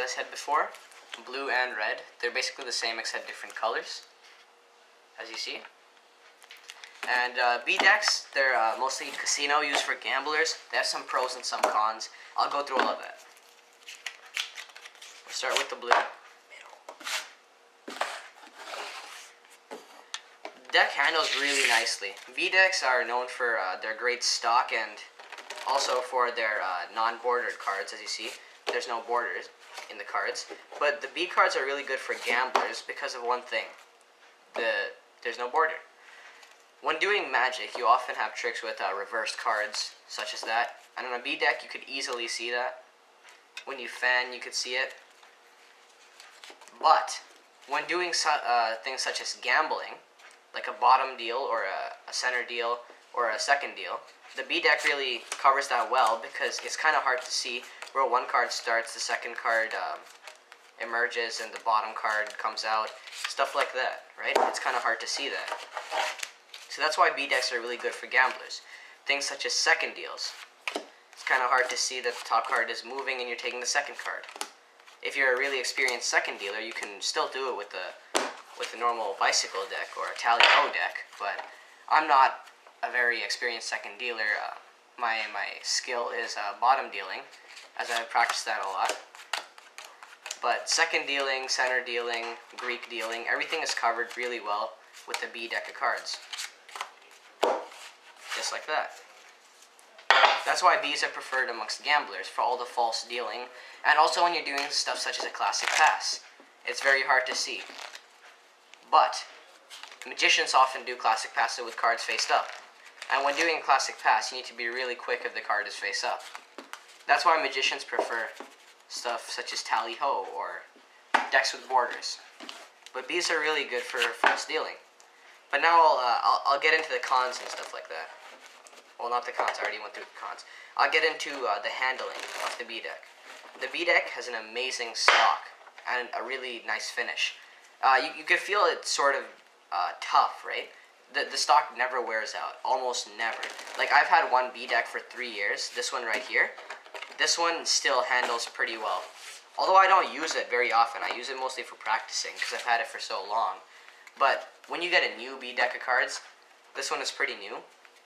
I said before, blue and red. They're basically the same except different colors, as you see. And B decks, they're mostly casino, used for gamblers. They have some pros and some cons. I'll go through all of that. We'll start with the blue. The deck handles really nicely. B decks are known for their great stock and also for their non-bordered cards, as you see. There's no borders in the cards. But the B cards are really good for gamblers because of one thing. There's no border. When doing Magic, you often have tricks with reversed cards, such as that. And on a B deck, you could easily see that. When you fan, you could see it. But when doing things such as gambling, like a bottom deal or a center deal or a second deal, the B deck really covers that well because it's kind of hard to see where one card starts, the second card emerges, and the bottom card comes out. Stuff like that, right? It's kind of hard to see that. So that's why B decks are really good for gamblers. Things such as second deals. It's kind of hard to see that the top card is moving and you're taking the second card. If you're a really experienced second dealer, you can still do it with the normal bicycle deck or a tally-ho deck, but I'm not a very experienced second dealer. My skill is bottom dealing, as I've practiced that a lot. But second dealing, center dealing, Greek dealing, everything is covered really well with the B deck of cards. Just like that. That's why Bs are preferred amongst gamblers, for all the false dealing, and also when you're doing stuff such as a classic pass. It's very hard to see. But magicians often do classic passes with cards faced up. And when doing a classic pass, you need to be really quick if the card is face up. That's why magicians prefer stuff such as tally-ho or decks with borders. But Bs are really good for false dealing. But now I'll get into the cons and stuff like that. Well, not the cons, I already went through the cons. I'll get into the handling of the B deck. The B deck has an amazing stock and a really nice finish. You can feel it's sort of tough, right? The stock never wears out, almost never. Like, I've had one B deck for 3 years, this one right here. This one still handles pretty well. Although I don't use it very often, I use it mostly for practicing because I've had it for so long. But when you get a new B deck of cards, this one is pretty new.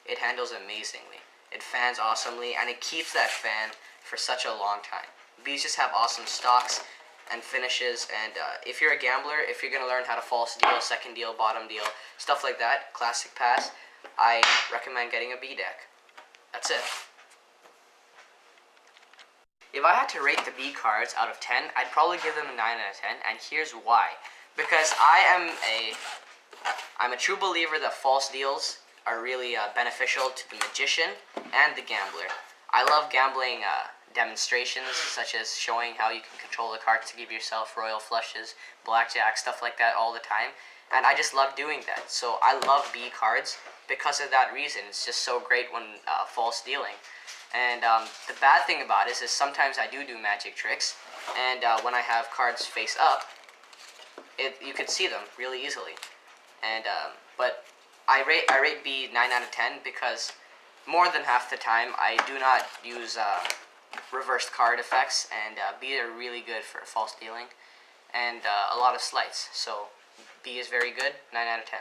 It handles amazingly. It fans awesomely, and it keeps that fan for such a long time. Bs just have awesome stocks and finishes, and if you're a gambler, if you're going to learn how to false deal, second deal, bottom deal, stuff like that, classic pass, I recommend getting a B deck. That's it. If I had to rate the B cards out of 10, I'd probably give them a 9 out of 10, and here's why. Because I'm a true believer that false deals are really beneficial to the magician and the gambler. I love gambling demonstrations, such as showing how you can control the cards to give yourself royal flushes, blackjack, stuff like that all the time. And I just love doing that. So I love B cards because of that reason. It's just so great when false dealing. And the bad thing about it is sometimes I do magic tricks, and when I have cards face up, you can see them really easily. And but I rate B 9 out of 10 because more than half the time I do not use reversed card effects, and B are really good for false dealing and a lot of sleights. So B is very good, 9 out of 10.